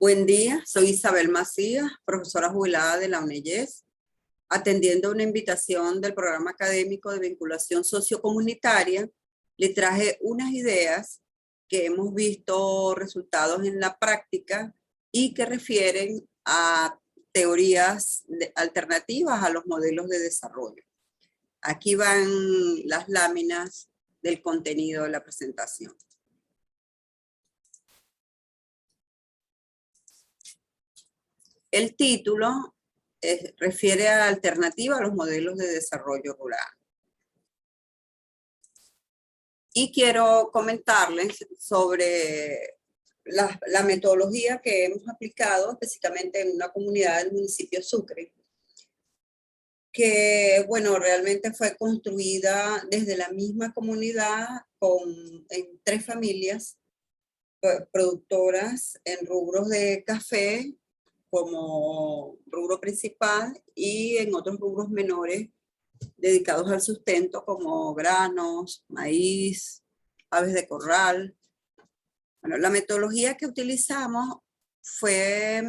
Buen día, soy Isabel Macías, profesora jubilada de la UNEYES, atendiendo una invitación del programa académico de vinculación sociocomunitaria. Le traje unas ideas que hemos visto resultados en la práctica y que refieren a teorías alternativas a los modelos de desarrollo. Aquí van las láminas del contenido de la presentación. El título refiere a alternativa a los modelos de desarrollo rural. Y quiero comentarles sobre la metodología que hemos aplicado específicamente en una comunidad del municipio Sucre, que, bueno, realmente fue construida desde la misma comunidad en 3 familias productoras en rubros de café como rubro principal y en otros rubros menores dedicados al sustento como granos, maíz, aves de corral. Bueno, la metodología que utilizamos fue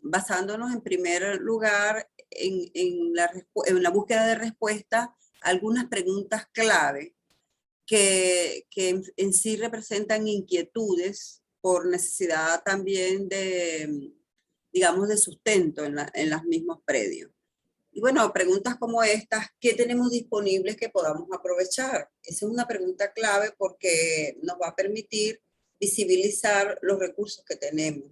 basándonos en primer lugar en la búsqueda de respuesta a algunas preguntas clave que en sí representan inquietudes por necesidad también de, digamos, de sustento en los mismos predios. Y bueno, preguntas como estas, ¿qué tenemos disponibles que podamos aprovechar? Esa es una pregunta clave porque nos va a permitir visibilizar los recursos que tenemos.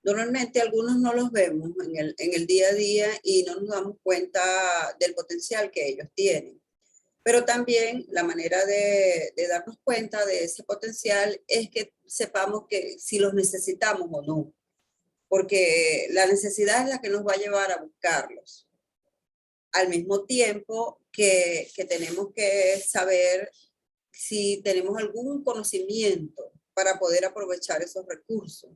Normalmente algunos no los vemos en el día a día y no nos damos cuenta del potencial que ellos tienen. Pero también la manera de darnos cuenta de ese potencial es que sepamos que si los necesitamos o no, porque la necesidad es la que nos va a llevar a buscarlos. Al mismo tiempo que tenemos que saber si tenemos algún conocimiento para poder aprovechar esos recursos.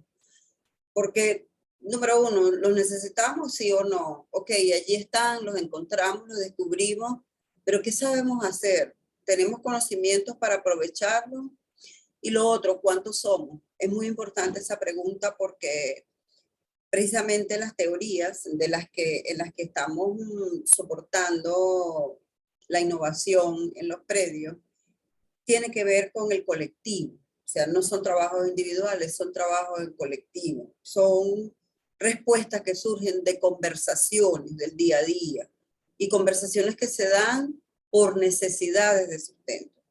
Porque, número uno, ¿los necesitamos sí o no? Ok, allí están, los encontramos, los descubrimos, pero ¿qué sabemos hacer? ¿Tenemos conocimientos para aprovecharlos? Y lo otro, ¿cuántos somos? Es muy importante esa pregunta porque precisamente las teorías en las que estamos soportando la innovación en los predios tiene que ver con el colectivo. O sea, no son trabajos individuales, son trabajos en colectivo. Son respuestas que surgen de conversaciones del día a día y conversaciones que se dan por necesidades de sustento.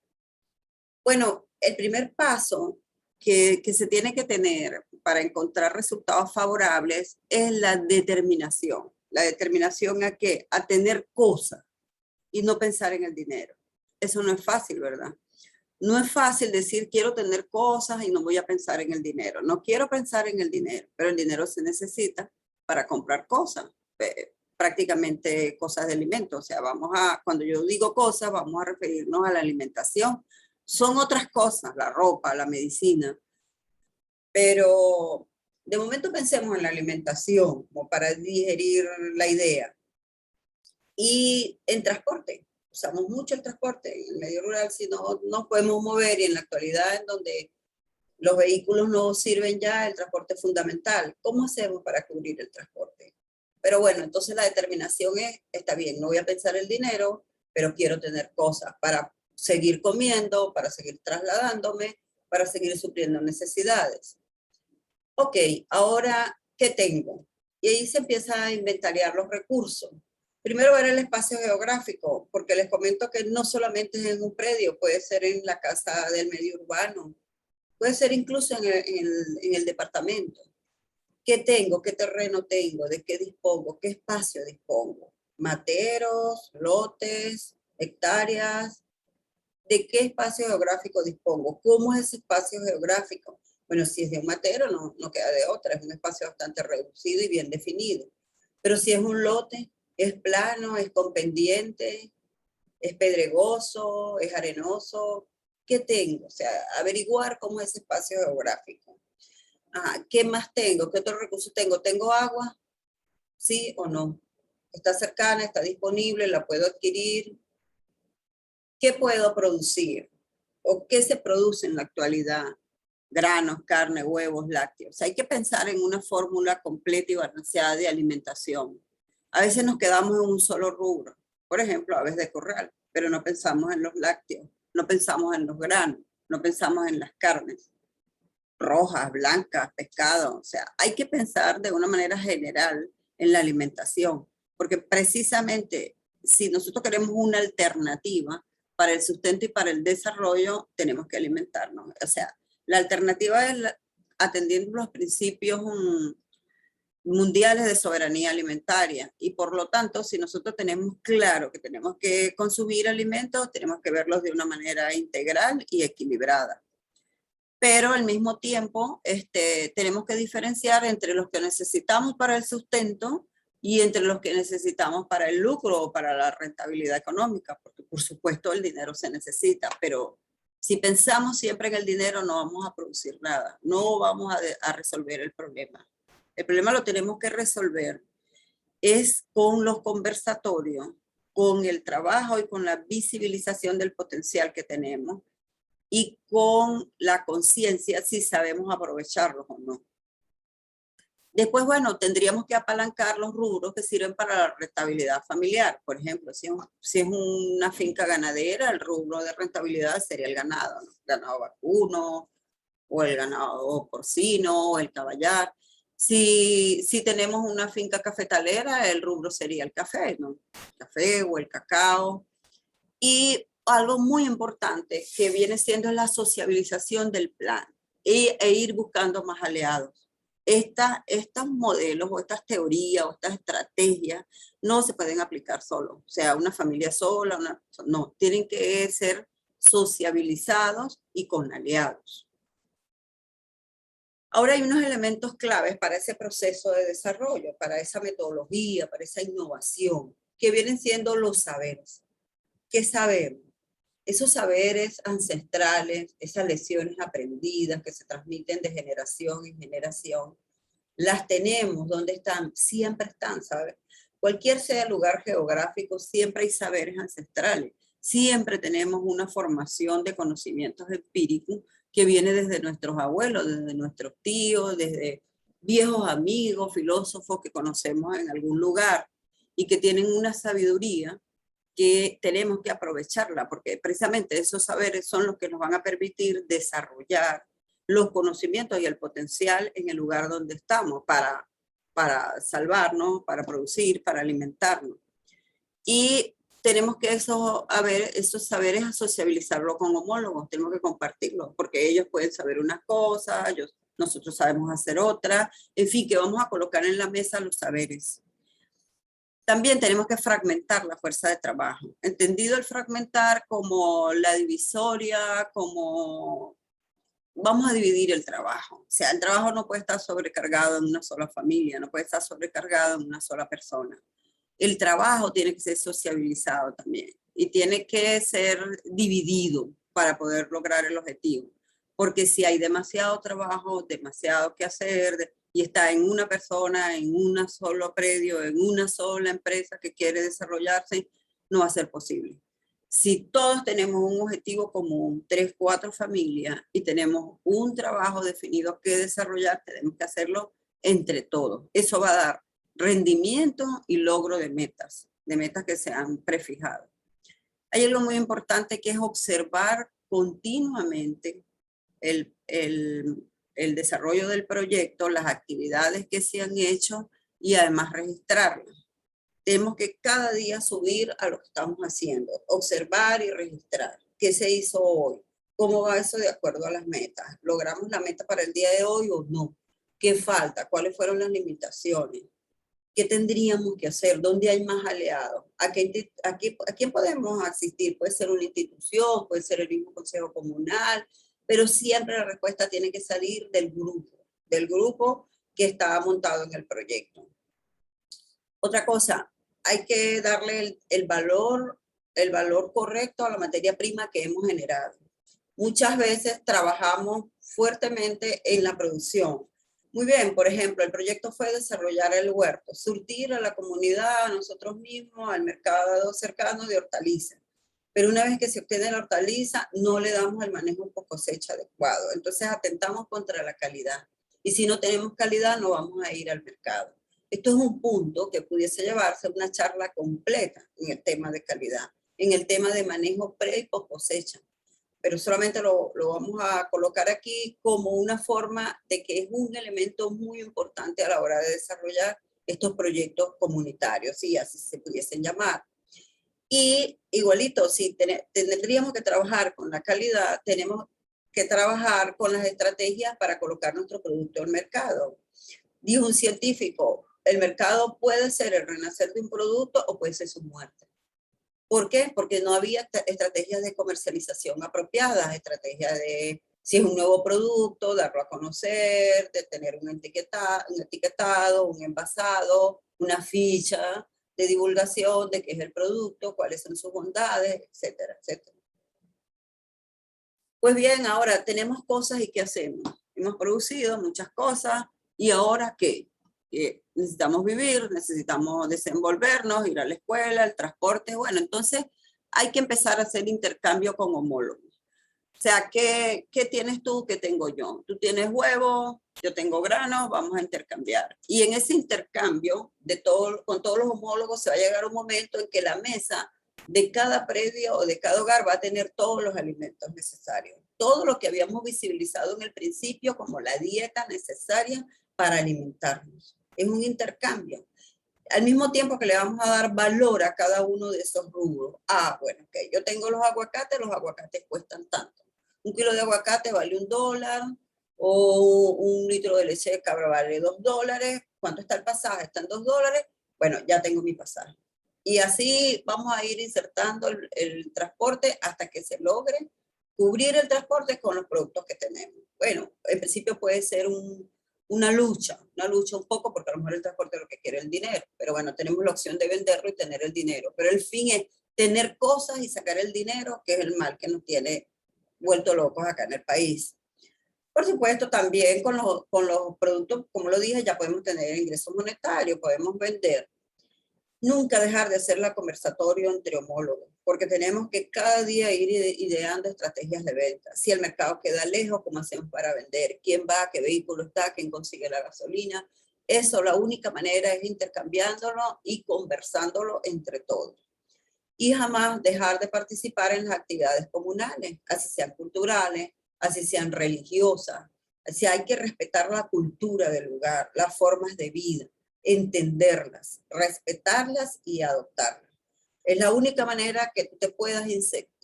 Bueno, el primer paso que se tiene que tener para encontrar resultados favorables es la determinación. La determinación a qué? A tener cosas y no pensar en el dinero. Eso no es fácil, ¿verdad? No es fácil decir quiero tener cosas y no voy a pensar en el dinero. No quiero pensar en el dinero, pero el dinero se necesita para comprar cosas, prácticamente cosas de alimento. O sea, cuando yo digo cosas, vamos a referirnos a la alimentación. Son otras cosas, la ropa, la medicina, pero de momento pensemos en la alimentación como para digerir la idea. Y en transporte, usamos mucho el transporte en el medio rural, si no nos podemos mover, y en la actualidad en donde los vehículos no sirven ya, el transporte es fundamental. ¿Cómo hacemos para cubrir el transporte? Pero bueno, entonces la determinación está bien, no voy a pensar el dinero, pero quiero tener cosas para seguir comiendo, para seguir trasladándome, para seguir supliendo necesidades. Ok, ahora, ¿qué tengo? Y ahí se empieza a inventariar los recursos. Primero ver el espacio geográfico, porque les comento que no solamente es en un predio, puede ser en la casa del medio urbano, puede ser incluso en el departamento. ¿Qué tengo? ¿Qué terreno tengo? ¿De qué dispongo? ¿Qué espacio dispongo? Materos, lotes, hectáreas. ¿De qué espacio geográfico dispongo? ¿Cómo es ese espacio geográfico? Bueno, si es de un matero, no queda de otra, es un espacio bastante reducido y bien definido. Pero si es un lote, es plano, es con pendiente, es pedregoso, es arenoso. ¿Qué tengo? O sea, averiguar cómo es ese espacio geográfico. ¿Qué más tengo? ¿Qué otros recursos tengo? ¿Tengo agua? ¿Sí o no? ¿Está cercana? ¿Está disponible? ¿La puedo adquirir? ¿Qué puedo producir? ¿O qué se produce en la actualidad? granos, carne, huevos, lácteos. Hay que pensar en una fórmula completa y balanceada de alimentación. A veces nos quedamos en un solo rubro, por ejemplo, aves de corral, pero no pensamos en los lácteos, no pensamos en los granos, no pensamos en las carnes rojas, blancas, pescado. O sea, hay que pensar de una manera general en la alimentación, porque precisamente si nosotros queremos una alternativa para el sustento y para el desarrollo, tenemos que alimentarnos. O sea, la alternativa es atendiendo los principios mundiales de soberanía alimentaria, y por lo tanto, si nosotros tenemos claro que tenemos que consumir alimentos, tenemos que verlos de una manera integral y equilibrada. Pero al mismo tiempo tenemos que diferenciar entre los que necesitamos para el sustento y entre los que necesitamos para el lucro o para la rentabilidad económica, porque por supuesto el dinero se necesita, pero si pensamos siempre en el dinero no vamos a producir nada, no vamos a resolver el problema. El problema lo tenemos que resolver es con los conversatorios, con el trabajo y con la visibilización del potencial que tenemos, y con la conciencia si sabemos aprovecharlos o no. Después, bueno, tendríamos que apalancar los rubros que sirven para la rentabilidad familiar. Por ejemplo, si es una finca ganadera, el rubro de rentabilidad sería el ganado, ¿no? Ganado vacuno, o el ganado porcino, o el caballar. Si tenemos una finca cafetalera, el rubro sería el café, ¿no? El café o el cacao. Y algo muy importante que viene siendo la sociabilización del plan e ir buscando más aliados. Estos modelos o estas teorías o estas estrategias no se pueden aplicar solos. O sea, una familia sola, no, tienen que ser sociabilizados y con aliados. Ahora hay unos elementos claves para ese proceso de desarrollo, para esa metodología, para esa innovación, que vienen siendo los saberes. ¿Qué sabemos? Esos saberes ancestrales, esas lecciones aprendidas que se transmiten de generación en generación, las tenemos. ¿Dónde están? Siempre están, ¿sabes? Cualquier sea el lugar geográfico, siempre hay saberes ancestrales. Siempre tenemos una formación de conocimientos empíricos que viene desde nuestros abuelos, desde nuestros tíos, desde viejos amigos, filósofos que conocemos en algún lugar y que tienen una sabiduría que tenemos que aprovecharla, porque precisamente esos saberes son los que nos van a permitir desarrollar los conocimientos y el potencial en el lugar donde estamos para salvarnos, para producir, para alimentarnos. Y tenemos que esos saberes sociabilizarlo con homólogos, tenemos que compartirlos, porque ellos pueden saber unas cosas, nosotros sabemos hacer otras, en fin, que vamos a colocar en la mesa los saberes. También tenemos que fragmentar la fuerza de trabajo, entendido el fragmentar como la divisoria, como vamos a dividir el trabajo. O sea, el trabajo no puede estar sobrecargado en una sola familia, no puede estar sobrecargado en una sola persona. El trabajo tiene que ser sociabilizado también y tiene que ser dividido para poder lograr el objetivo. Porque si hay demasiado trabajo, demasiado que hacer, y está en una persona, en un solo predio, en una sola empresa que quiere desarrollarse, no va a ser posible. Si todos tenemos un objetivo común, 3, 4 familias, y tenemos un trabajo definido que desarrollar, tenemos que hacerlo entre todos. Eso va a dar rendimiento y logro de metas que se han prefijado. Hay algo muy importante que es observar continuamente el desarrollo del proyecto, las actividades que se han hecho y además registrarlas. Tenemos que cada día subir a lo que estamos haciendo, observar y registrar. ¿Qué se hizo hoy? ¿Cómo va eso de acuerdo a las metas? ¿Logramos la meta para el día de hoy o no? ¿Qué falta? ¿Cuáles fueron las limitaciones? ¿Qué tendríamos que hacer? ¿Dónde hay más aliados? ¿A quién podemos asistir? Puede ser una institución, puede ser el mismo consejo comunal, pero siempre la respuesta tiene que salir del grupo que está montado en el proyecto. Otra cosa, hay que darle el valor correcto a la materia prima que hemos generado. Muchas veces trabajamos fuertemente en la producción. Muy bien, por ejemplo, el proyecto fue desarrollar el huerto, surtir a la comunidad, a nosotros mismos, al mercado cercano de hortalizas. pero una vez que se obtiene la hortaliza, no le damos el manejo post cosecha adecuado. Entonces atentamos contra la calidad. Y si no tenemos calidad, no vamos a ir al mercado. Esto es un punto que pudiese llevarse a una charla completa en el tema de calidad, en el tema de manejo pre y post cosecha. Pero solamente lo vamos a colocar aquí como una forma de que es un elemento muy importante a la hora de desarrollar estos proyectos comunitarios, si así se pudiesen llamar. Y igualito, si tendríamos que trabajar con la calidad, tenemos que trabajar con las estrategias para colocar nuestro producto al mercado. Dijo un científico, el mercado puede ser el renacer de un producto o puede ser su muerte. ¿Por qué? Porque no había estrategias de comercialización apropiadas, estrategias de, si es un nuevo producto, darlo a conocer, de tener un etiquetado, un envasado, una ficha de divulgación de qué es el producto, cuáles son sus bondades, etcétera, etcétera. Pues bien, ahora tenemos cosas y ¿qué hacemos? Hemos producido muchas cosas y ahora ¿qué? Necesitamos vivir, necesitamos desenvolvernos, ir a la escuela, el transporte. Bueno, entonces hay que empezar a hacer intercambio con homólogos. O sea, ¿qué tienes tú? ¿Qué tengo yo? Tú tienes huevos, yo tengo granos, vamos a intercambiar. Y en ese intercambio con todos los homólogos se va a llegar un momento en que la mesa de cada predio o de cada hogar va a tener todos los alimentos necesarios. Todo lo que habíamos visibilizado en el principio como la dieta necesaria para alimentarnos. Es un intercambio. Al mismo tiempo que le vamos a dar valor a cada uno de esos rubros. Ah, bueno, ok, yo tengo los aguacates cuestan tanto. Un kilo de aguacate vale $1, o un litro de leche de cabra vale $2. ¿Cuánto está el pasaje? Está en $2. Bueno, ya tengo mi pasaje. Y así vamos a ir insertando el transporte hasta que se logre cubrir el transporte con los productos que tenemos. Bueno, en principio puede ser una lucha un poco, porque a lo mejor el transporte es lo que quiere el dinero, pero bueno, tenemos la opción de venderlo y tener el dinero, pero el fin es tener cosas y sacar el dinero, que es el mal que nos tiene vuelto locos acá en el país. Por supuesto, también con los productos, como lo dije, ya podemos tener ingresos monetarios, podemos vender. Nunca dejar de hacer la conversatorio entre homólogos, porque tenemos que cada día ir ideando estrategias de venta. Si el mercado queda lejos, ¿cómo hacemos para vender? ¿Quién va? ¿Qué vehículo está? ¿Quién consigue la gasolina? Eso, la única manera es intercambiándolo y conversándolo entre todos. Y jamás dejar de participar en las actividades comunales, así sean culturales, así sean religiosas. Así hay que respetar la cultura del lugar, las formas de vida, entenderlas, respetarlas y adoptarlas. Es la única manera que tú te puedas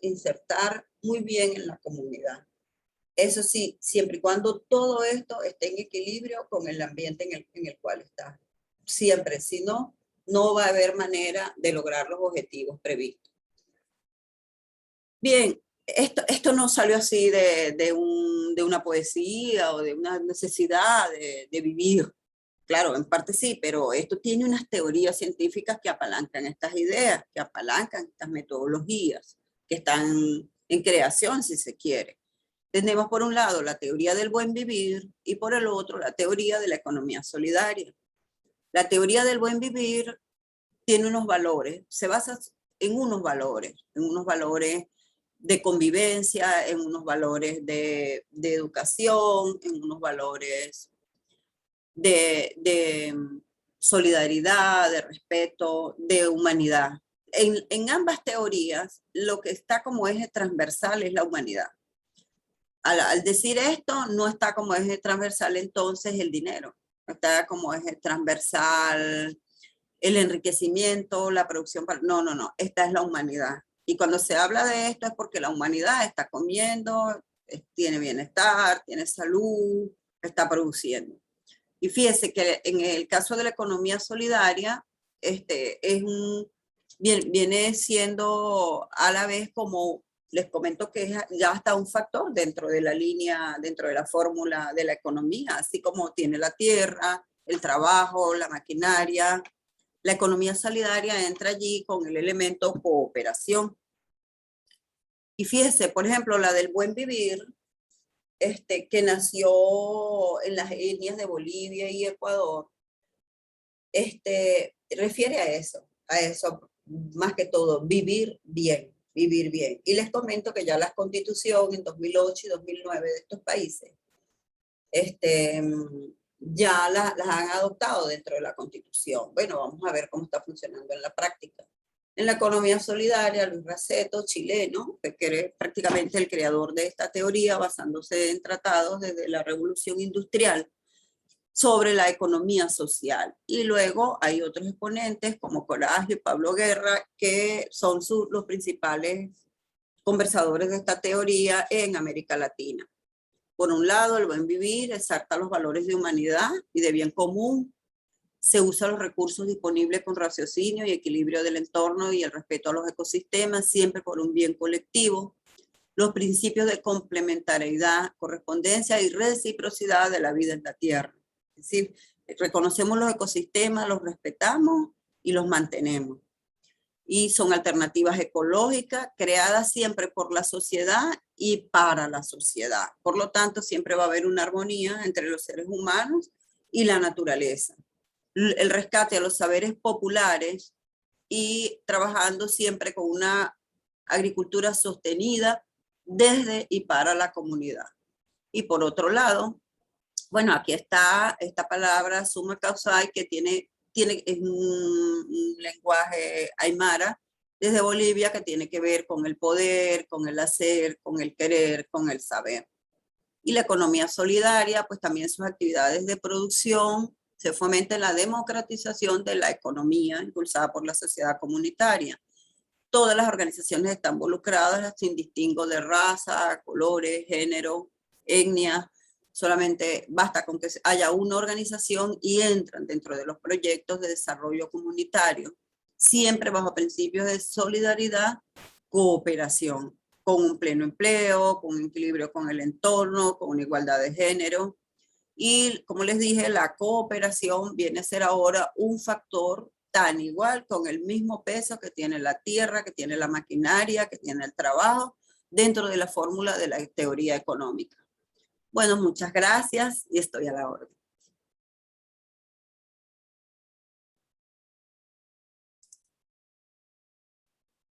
insertar muy bien en la comunidad. Eso sí, siempre y cuando todo esto esté en equilibrio con el ambiente en el cual estás. Siempre, si no, no va a haber manera de lograr los objetivos previstos. Bien, esto no salió así de una poesía o de una necesidad de vivir. Claro, en parte sí, pero esto tiene unas teorías científicas que apalancan estas ideas, que apalancan estas metodologías, que están en creación, si se quiere. Tenemos por un lado la teoría del buen vivir y por el otro la teoría de la economía solidaria. La teoría del buen vivir tiene unos valores, se basa en unos valores de convivencia, en unos valores de educación, en unos valores de solidaridad, de respeto, de humanidad. En ambas teorías, lo que está como eje transversal es la humanidad. Al decir esto, no está como eje transversal entonces el dinero, está como eje transversal el enriquecimiento, la producción. No, esta es la humanidad. Y cuando se habla de esto es porque la humanidad está comiendo, tiene bienestar, tiene salud, está produciendo. Y fíjese que en el caso de la economía solidaria, viene siendo a la vez como, les comento que ya está un factor dentro de la línea, dentro de la fórmula de la economía, así como tiene la tierra, el trabajo, la maquinaria. La economía solidaria entra allí con el elemento cooperación. Y fíjese, por ejemplo, la del buen vivir, que nació en las etnias de Bolivia y Ecuador, refiere a eso más que todo, vivir bien, vivir bien. Y les comento que ya la Constitución en 2008 y 2009 de estos países ya las han adoptado dentro de la Constitución. Bueno, vamos a ver cómo está funcionando en la práctica. En la economía solidaria, Luis Raceto, chileno, que es prácticamente el creador de esta teoría, basándose en tratados desde la Revolución Industrial sobre la economía social. Y luego hay otros exponentes como Coraje y Pablo Guerra, que son los principales conversadores de esta teoría en América Latina. Por un lado, el buen vivir exalta los valores de humanidad y de bien común. Se usan los recursos disponibles con raciocinio y equilibrio del entorno y el respeto a los ecosistemas, siempre por un bien colectivo. Los principios de complementariedad, correspondencia y reciprocidad de la vida en la Tierra. Es decir, reconocemos los ecosistemas, los respetamos y los mantenemos. Y son alternativas ecológicas creadas siempre por la sociedad y para la sociedad. Por lo tanto, siempre va a haber una armonía entre los seres humanos y la naturaleza. El rescate a los saberes populares y trabajando siempre con una agricultura sostenida desde y para la comunidad. Y por otro lado, bueno, aquí está esta palabra suma causal que tiene es un lenguaje aymara desde Bolivia que tiene que ver con el poder, con el hacer, con el querer, con el saber. Y la economía solidaria, pues también sus actividades de producción se fomenta la democratización de la economía impulsada por la sociedad comunitaria. Todas las organizaciones están involucradas sin distingo de raza, colores, género, etnia. Solamente basta con que haya una organización y entran dentro de los proyectos de desarrollo comunitario, siempre bajo principios de solidaridad, cooperación, con un pleno empleo, con un equilibrio con el entorno, con una igualdad de género. Y como les dije, la cooperación viene a ser ahora un factor tan igual, con el mismo peso que tiene la tierra, que tiene la maquinaria, que tiene el trabajo, dentro de la fórmula de la teoría económica. Bueno, muchas gracias y estoy a la orden.